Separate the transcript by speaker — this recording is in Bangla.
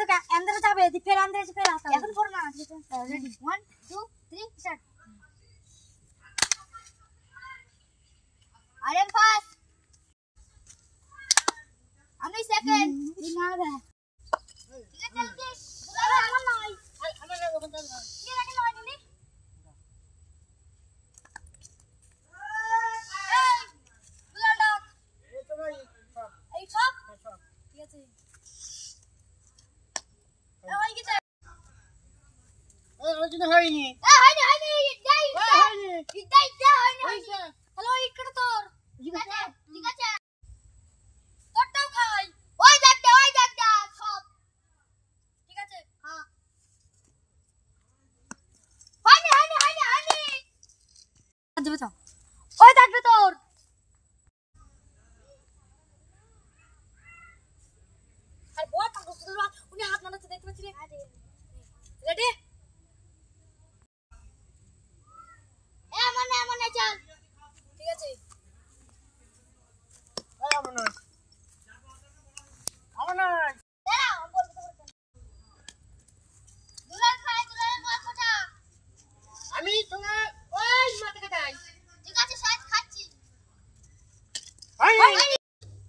Speaker 1: তো अंदर যাবে দি ফের अंदर এসে ফের আসা এখন করো না ready 1 2 3 start I am first আমি সেকেন্ড না রে ঠিক আছে চল আমার নয় আমার না ওখান থেকে কি লাগে নয় দিনি এই বুলাল ডাক এই তো ভাই এই সব ঠিক আছে ওই কি চাই ওই হয়নি হয়নি যাই হয়নি ইদাই হয়নি হ্যালো ইকড় তোর ঠিক আছে তোরটাও খাই ওই দেখটা সব ঠিক আছে হ্যাঁ হয়নি দেবে তো ওই দেখবে তোর আর বল পাগল উনি হাত নাড়াতে দেখতে পাচ্ছিস রেডি